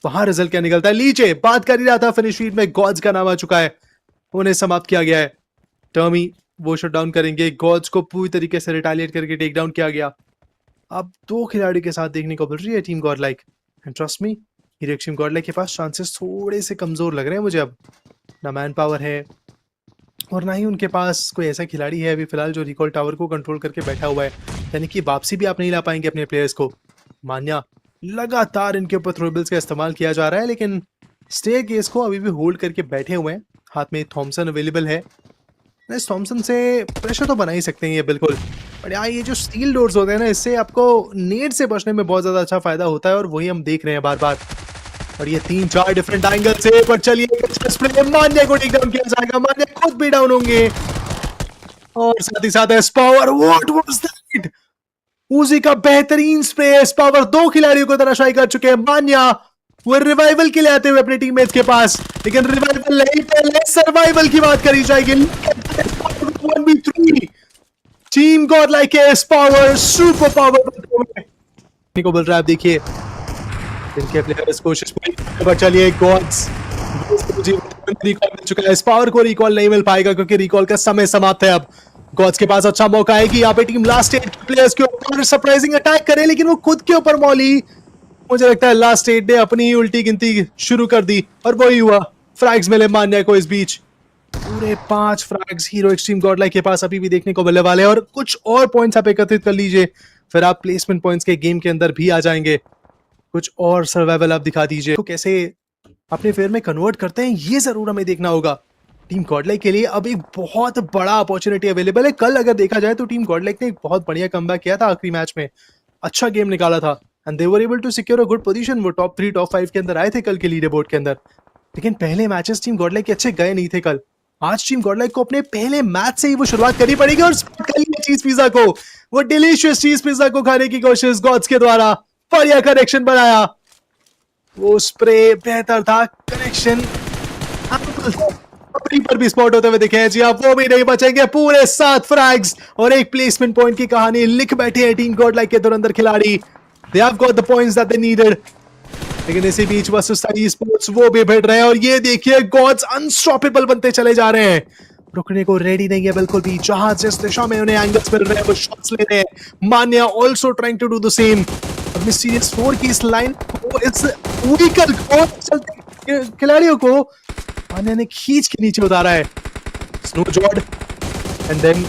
वहां रिजल्ट क्या निकलता है। लीचे बात कर ही रहा था, फिनिश शीट में गॉड्स का नाम आ चुका है, उन्हें समाप्त किया गया है। टर्मी वो शट डाउन करेंगे, गॉड्स को पूरी तरीके से रिटालिएट करके टेक डाउन किया गया। अब दो खिलाड़ी के साथ देखने को मिल रही है team God like, and trust me team God like के पास चांसेस थोड़े से कमजोर लग रहे हैं मुझे। अब ना मैन पावर है और ना ही उनके पास कोई ऐसा खिलाड़ी है अभी फिलहाल जो रिकॉल टावर को कंट्रोल करके बैठा हुआ है, यानी कि वापसी भी आप नहीं ला पाएंगे अपने प्लेयर्स को। मान्या लगातार इनके ऊपर थ्रोबल्स का इस्तेमाल किया जा रहा है, लेकिन स्टे केस को अभी भी होल्ड करके बैठे हुए हैं। हाथ में थॉमसन अवेलेबल है, इस थॉमसन से प्रेशर तो बना ही सकते हैं ये बिल्कुल। बट यार ये जो स्टील डोर्स होते हैं ना, इससे आपको नेट से बचने में बहुत ज्यादा अच्छा फायदा होता है, और वही हम देख रहे हैं बार बार। और ये 3-4 डिफरेंट एंगल से, पर चलिए मान्या को टेक डाउन किया जाएगा, मान्या खुद भी डाउन होंगे। और साथ ही साथ S power, what was that, उजी का बेहतरीन स्प्रे। एस पावर दो खिलाड़ियों को तराशाई कर चुके हैं। मान्या वो रिवाइवल के लिए आते हुए अपने टीममेट्स के पास, लेकिन रिवाइवल नहीं, पहले सर्वाइवल की बात करी जाएगी। 1v3 team God like S power super power को बोल रहा है। आप देखिए इनके प्लेयर्स कोशिश पर, चलिए गॉड्स रिकॉल मिल चुका है। इस पावर को रिकॉल नहीं मिल पाएगा क्योंकि रिकॉल का समय समाप्त है। अब गॉड्स के पास अच्छा मौका है कि यहाँ पे टीम लास्ट एट प्लेयर्स के ऊपर सरप्राइजिंग अटैक करे, लेकिन वो खुद के ऊपर मौली, मुझे लगता है लास्ट एट ने अपनी ही उल्टी गिनती शुरू कर दी, और वही हुआ। फ्रैग्स मिले मान्या को इस बीच, पूरे 5 फ्रैग्स हीरो एक्सट्रीम गॉडलाइक के पास अभी भी देखने को मिलने वाले हैं। और कुछ और पॉइंट्स आप एकत्रित कर लीजिए, फिर आप प्लेसमेंट पॉइंट्स के गेम के अंदर भी आ जाएंगे। कुछ और सर्वाइवल आप दिखा दीजिए, तो कैसे अपने फेयर में कन्वर्ट करते हैं ये जरूर हमें देखना होगा। टीम गॉडलाइक के लिए अब एक बहुत बड़ा अपॉर्चुनिटी अवेलेबल है। कल अगर देखा जाए तो टीम गॉडलाइक ने एक बहुत बढ़िया कमबैक किया था आखिरी मैच में, अच्छा गेम निकाला था, and they were able to secure a good position. वो टॉप 3 टॉप 5 के अंदर आए थे कल के लीडर बोर्ड के अंदर, लेकिन पहले मैचेस टीम गॉडलाइक के अच्छे गए नहीं थे कल। आज टीम गॉडलाइक को अपने पहले मैच से ही वो शुरुआत करनी पड़ेगी, और चीज पिज्जा को, वो डिलीशियस चीज पिज्जा को खाने की कोशिश गॉड्स के द्वारा, बढ़िया कनेक्शन बनाया, वो स्प्रे बेहतर था, कनेक्शन अपनी पर भी स्पॉट होते हुए दिखे हैं जी। आप वो भी नहीं बचेंगे, पूरे 7 फ्रैग्स और एक प्लेसमेंट पॉइंट की कहानी लिख बैठे हैं टीम गॉडलाइक के धुरंधर खिलाड़ी। They have got the points that they needed, लेकिन इसी बीच वर्सेस स्पोर्ट्स वो भी भिड़ रहे हैं, और ये देखिए गॉड्स अनस्टॉपेबल बनते चले जा रहे हैं, रुकने को रेडी नहीं है बिल्कुल भी। जहां जिस दिशा में उन्हें एंगल्स मिल रहे हैं वो शॉट्स ले रहे हैं। Manya also trying to do the same. और मिस्टीरियस 4 की इस लाइन को, इस व्हीकल को, चलते खिलाड़ियों को मान्या ने खींच के नीचे उतारा है। स्नो जॉर्ड and then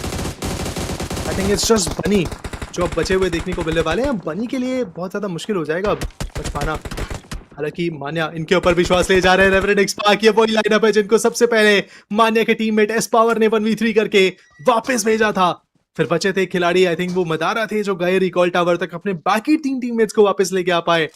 I think it's just bunny जो अब बचे हुए देखने को मिलने वाले हैं। बनी के लिए बहुत ज्यादा मुश्किल हो जाएगा अब बच पाना, हालांकि मान्या इनके ऊपर विश्वास ले जा रहे हैं। रेवरेंड एक्सपार्क ये वही लाइनअप है जिनको सबसे पहले मान्या के टीममेट एस पावर ने 1v3 करके वापस भेजा था। फिर बचे थे खिलाड़ी, आई थिंक वो मदारा थे, जो गए रिकॉल टावर तक अपने बाकी 3 टीममेट्स को वापस लेके आ पाए।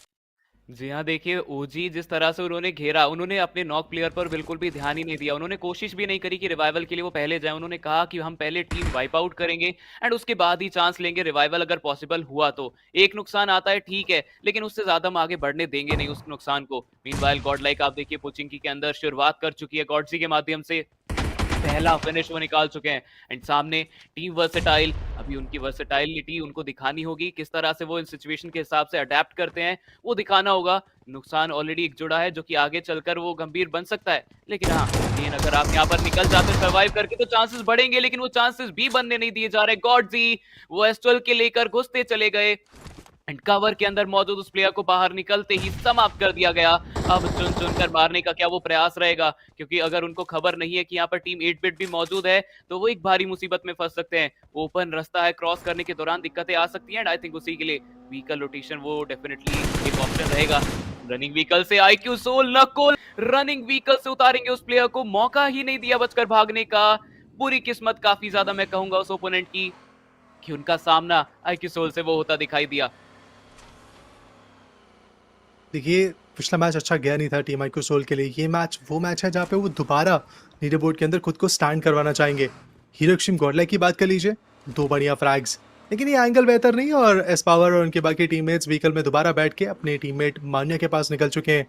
जी हाँ, देखिए ओजी जिस तरह से उन्होंने घेरा, उन्होंने अपने नॉक प्लेयर पर बिल्कुल भी ध्यान ही नहीं दिया। उन्होंने कोशिश भी नहीं करी कि रिवाइवल के लिए वो पहले जाएं। उन्होंने कहा कि हम पहले टीम वाइप आउट करेंगे एंड उसके बाद ही चांस लेंगे रिवाइवल अगर पॉसिबल हुआ तो। एक नुकसान आता है ठीक है, लेकिन उससे ज्यादा हम आगे बढ़ने देंगे नहीं उस नुकसान को। मीनवाइल गॉड लाइक आप देखिए पोचिंकी के अंदर शुरुआत कर चुकी है, गॉडजी के माध्यम से पहला फिनिश वो निकाल चुके हैं। एंड सामने टीम वर्सेटाइल, अभी उनकी वर्सेटाइलिटी उनको दिखानी होगी, किस तरह से वो इन सिचुएशन के हिसाब से अडेप्ट करते हैं वो दिखाना होगा। नुकसान ऑलरेडी एक जुड़ा है जो कि आगे चलकर वो गंभीर बन सकता है, लेकिन हाँ लेकिन अगर आप यहाँ पर निकल जाते सर्वाइव करके तो चांसेस बढ़ेंगे, लेकिन वो चांसेस भी बनने नहीं दिए जा रहे। गॉडजी वो एस12 के लेकर घुसते चले गए एंड कवर के अंदर मौजूद उस प्लेयर को बाहर निकलते ही समाप्त कर दिया गया। अब चुन चुन कर मारने का क्या वो प्रयास रहेगा, क्योंकि अगर उनको खबर नहीं है कि यहाँ पर टीम 8 बिट भी मौजूद है तो वो एक भारी मुसीबत में फंस सकते हैं। ओपन रास्ता है, क्रॉस करने के दौरान दिक्कतें आ सकती हैं एंड आई थिंक उसी के लिए व्हीकल रोटेशन वो डेफिनेटली एक ऑप्शन रहेगा। रनिंग व्हीकल से आईक्यू सोल नकोल रनिंग व्हीकल से उतारेंगे उस प्लेयर को, मौका ही नहीं दिया बचकर भागने का। बुरी किस्मत काफी ज्यादा मैं कहूंगा उस ओपोनेंट की कि उनका सामना आईक्यू सोल से वो होता दिखाई दिया। देखिए पिछला मैच अच्छा गया नहीं था टीम आईक्यू सोल के लिए। ये मैच वो मैच है जहाँ पे वो दोबारा लीडर बोर्ड के अंदर खुद को स्टैंड करवाना चाहेंगे। हीरो एक्सट्रीम गॉडलाइक की बात कर लीजिए, 2 बढ़िया फ्रैग्स, लेकिन ये एंगल बेहतर नहीं, और एस पावर और उनके बाकी टीममेट्स व्हीकल में दोबारा बैठ के अपने टीममेट मान्या के पास निकल चुके हैं।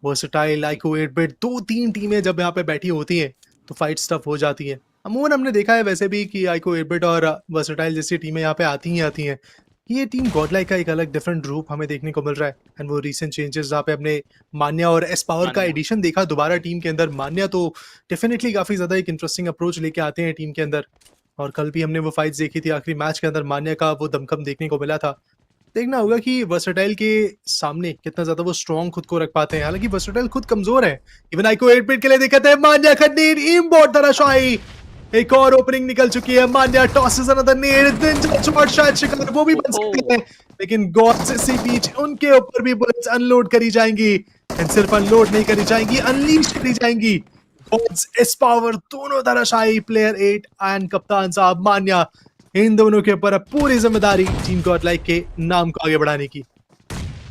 वर्सेटाइल, आईक्यू 8 बिट, 2-3 टीमें जब यहाँ पे बैठी होती हैं तो फाइट स्टफ हो जाती है। अमूमन हमने देखा है वैसे भी कि आईक्यू 8 बिट और वर्सेटाइल जैसी टीमें यहाँ पे आती ही आती हैं, ये टीम गॉडलाइक का एक अलग डिफरेंट रूप हमें देखने को मिल रहा है एंड वो रीसेंट चेंजेस जहाँ पे हमने मान्या और एस पावर का मान्या। एडिशन देखा दोबारा टीम के अंदर। मान्या तो डेफिनेटली काफी ज्यादा एक इंटरेस्टिंग अप्रोच लेके आते हैं टीम के अंदर, और कल भी हमने वो फाइट्स देखी थी आखिरी मैच के अंदर, मान्या का वो दमखम देखने को मिला था। देखना होगा कि वर्सेटाइल के सामने कितना ज्यादा वो स्ट्रॉन्ग खुद को रख पाते हैं, हालांकि वर्सेटाइल खुद कमजोर है। इवन आईको 8 बिट के लिए दिक्कत है, मान्या खंडीर इम्बोर्ड धराशायी, एक और ओपनिंग निकल चुकी है। मान्या टॉसेस अनदर नीड, दिन शॉट शायद शिकार वो भी बन सकते हैं, लेकिन गॉड्स इसी बीच उनके ऊपर भी बुलेट्स अनलोड करी जाएंगी, एंड सिर्फ अनलोड नहीं करी जाएंगी, अनलीश करी जाएंगी। गॉड्स एस पावर दोनों धराशायी, प्लेयर 8 एंड कप्तान साहब मान्या, इन दोनों के ऊपर अब पूरी जिम्मेदारी टीम गॉडलाइक के नाम को आगे बढ़ाने की।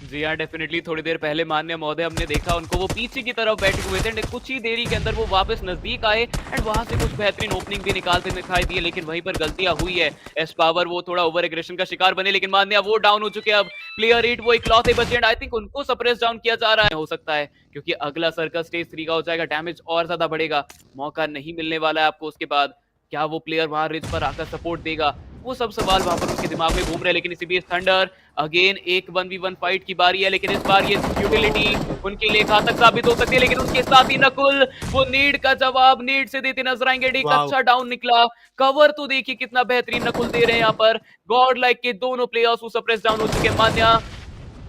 जी हाँ, डेफिनेटली थोड़ी देर पहले मान्य महोदय हमने देखा उनको, वो पीछे की तरफ बैठे हुए थे एंड कुछ ही देरी के अंदर वो वापस नजदीक आए एंड वहां से कुछ बेहतरीन ओपनिंग भी निकालते दिखाई दिए, लेकिन वहीं पर गलतियां हुई है। एस पावर वो थोड़ा ओवर एग्रेशन का शिकार बने, लेकिन मान्या वो डाउन हो चुके हैं। अब प्लेयर 8 वो इकलौते बचे एंड आई थिंक उनको सप्रेस डाउन किया जा रहा है, हो सकता है क्योंकि अगला सर्कल स्टेज 3 का हो जाएगा, डैमेज और ज्यादा बढ़ेगा, मौका नहीं मिलने वाला है आपको उसके बाद। क्या वो प्लेयर वहां रिज पर आकर सपोर्ट देगा, वो सब सवाल वहां पर उसके दिमाग में घूम रहे हैं। लेकिन इसी बीच थंडर अगेन एक 1v1 फाइट की बारी है, लेकिन इस बार ये यूटिलिटी उनके लिए घातक साबित हो सकती है। लेकिन उसके साथ ही नकुल वो नीड का जवाब नीड से देते नजर आएंगे। एक अच्छा डाउन निकला, कवर तो देखिए कितना बेहतरीन नकुल दे रहे हैं यहाँ पर। गॉड लाइक के दोनों प्लेयर्स वो सप्रेस डाउन हो चुके हैं, मान्या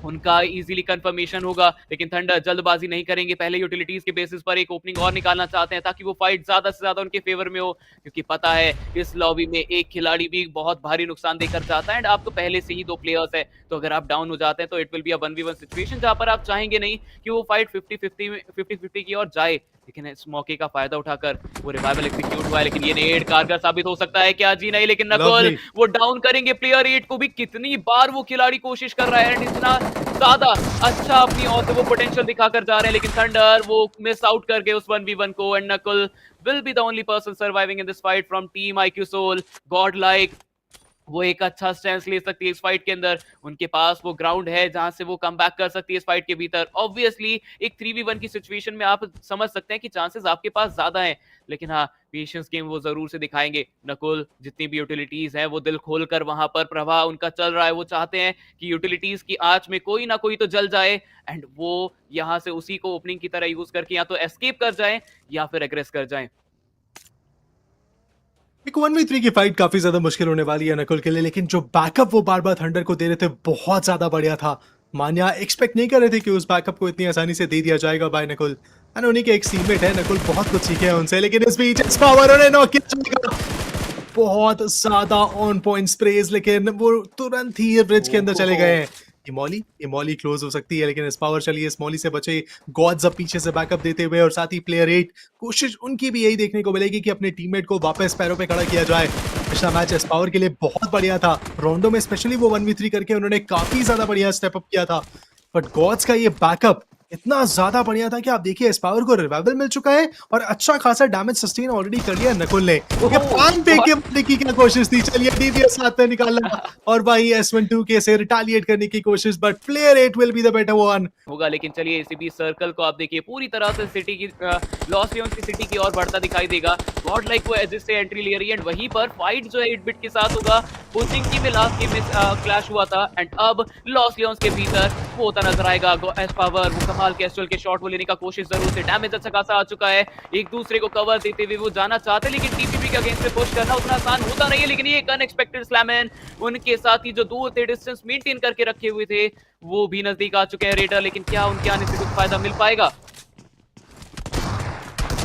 उनका इजीली कंफर्मेशन होगा, लेकिन थंडर जल्दबाजी नहीं करेंगे, पहले यूटिलिटीज के बेसिस पर एक ओपनिंग और निकालना चाहते हैं ताकि वो फाइट ज्यादा से ज्यादा उनके फेवर में हो, क्योंकि पता है इस लॉबी में एक खिलाड़ी भी बहुत भारी नुकसान देकर जाता है एंड आप तो पहले से ही 2 प्लेयर्स है, तो अगर आप डाउन हो जाते हैं तो it will be a 1v1 situation जहां पर आप चाहेंगे नहीं कि वो फाइट 50-50 की ओर जाए। लेकिन इस मौके का फायदा उठाकर वो रिवाइवल एग्जीक्यूट हुआ है, लेकिन ये नेड कारगर साबित हो सकता है क्या? जी नहीं, लेकिन नकुल वो डाउन करेंगे प्लेयर 8 को भी। कितनी बार वो खिलाड़ी कोशिश कर रहा है एंड इतना ज्यादा अच्छा अपनी ओर से वो पोटेंशियल दिखाकर जा रहे हैं, लेकिन थंडर वो मिस आउट कर गए उस 1v1 को and Nakul will be the only person surviving in this fight from team IQ Soul. Godlike वो एक अच्छा स्टैंस ले सकती है इस फाइट के अंदर, उनके पास वो ग्राउंड है जहां से वो कम बैक कर सकती है इस फाइट के भीतर। ऑब्वियसली एक 3v1 की सिचुएशन में आप समझ सकते हैं कि चांसेस आपके पास ज्यादा हैं, लेकिन हाँ पेशेंस गेम वो जरूर से दिखाएंगे। नकुल जितनी भी यूटिलिटीज है वो दिल खोलकर वहां पर प्रवाह उनका चल रहा है, वो चाहते हैं कि यूटिलिटीज की आंच में कोई ना कोई तो जल जाए एंड वो यहाँ से उसी को ओपनिंग की तरह यूज करके या तो एस्केप कर जाए या फिर एग्रेस कर जाए। एक 1v3 की फाइट काफी ज्यादा मुश्किल होने वाली है नकुल के लिए, लेकिन जो बैकअप वो बार बार थंडर को दे रहे थे बहुत ज्यादा बढ़िया था। मान्या एक्सपेक्ट नहीं कर रहे थे कि उस बैकअप को इतनी आसानी से दे दिया जाएगा बाय नकुल, एंड उन्हीं के एक टीममेट है, नकुल बहुत कुछ सीखे हैं उनसे। लेकिन इस बीच इस पावर उन्हें नॉक किया जाएगा, बहुत ज्यादा ऑन पॉइंट स्प्रेज, लेकिन वो तुरंत ही ब्रिज के अंदर चले गए हैं। ये मॉली क्लोज हो सकती है, लेकिन इस पावर चलिए इस मॉली से बचे। गॉड्स अब पीछे से बैकअप देते हुए, और साथ ही प्लेयर 8 कोशिश उनकी भी यही देखने को मिलेगी कि अपने टीममेट को वापस पैरों पे खड़ा किया जाए। पिछला मैच इस पावर के लिए बहुत बढ़िया था, रोंडो में स्पेशली वो 1v3 करके उन्होंने काफी ज्यादा बढ़िया स्टेप अप किया था, बट गॉड्स का ये बैकअप इतना ज्यादा बढ़िया था कि आप देखिए इस पावर को रिवाइवल मिल चुका है और अच्छा खासा डैमेज सस्टेन ऑलरेडी कर लिया नकुल ने। पान पे के मारने की क्या कोशिश थी, चलिए डीवीएस हाथ में निकालना और भाई S12 के से रिटेलिएट करने की कोशिश, but player 8 will be the better one होगा। लेकिन चलिए इसी बीच सर्कल को आप देखिए पूरी तरह से सिटी की लॉस लियोन्स की सिटी की ओर बढ़ता दिखाई देगा। गॉड लाइक वो एजिस से एंट्री ले रही है एंड वहीं पर फाइट जो है 8 बिट के साथ होगा। कोचिंग की में लास्ट गेम में क्लैश हुआ था एंड अब लॉस लियोन्स के भीतर वो होता नजर आएगा। एस पावर वो कमाल के एस्ट्रल के शॉट वो लेने का कोशिश जरूर से, डैमेज अच्छा खासा आ चुका है, एक दूसरे को कवर देते हुए वो जाना चाहते हैं, लेकिन टीपीपी के अगेंस्ट में पुश करना उतना आसान होता नहीं है। लेकिन ये एक अनएक्सपेक्टेड स्लैमन उनके साथ ही जो दूर थे डिस्टेंस मेंटेन करके रखे हुए थे वो भी नजदीक आ चुके हैं रेडर, लेकिन क्या उनके आने से कुछ फायदा मिल पाएगा?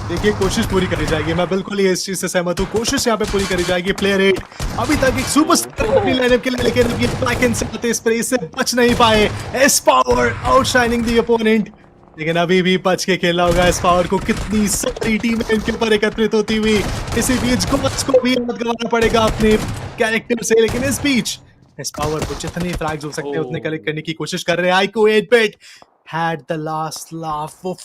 देखिए कोशिश पूरी करी जाएगी, मैं बिल्कुल ही इस चीज से सहमत हूँ, कोशिश यहाँ पे पूरी करी जाएगी। प्लेयर 8 अभी तक एक सुपरस्टार अपनी लाइनअप के लिए, लेकिन ये बैकएंड से आते स्प्रे से बच नहीं पाए। S power outshining the opponent, लेकिन अभी भी बच के खेलना होगा एस पावर को। कितनी सारी टीमें इनके ऊपर एकत्रित होती हुई, इसी बीच गोट्स को भी याद गंवाना पड़ेगा अपने कैरेक्टर से, लेकिन इस बीच एस पावर को जितने फ्लैग्स हो सकते हैं उतने कलेक्ट करने की कोशिश कर रहे हैं। आईको 8 bit had the last laugh, वो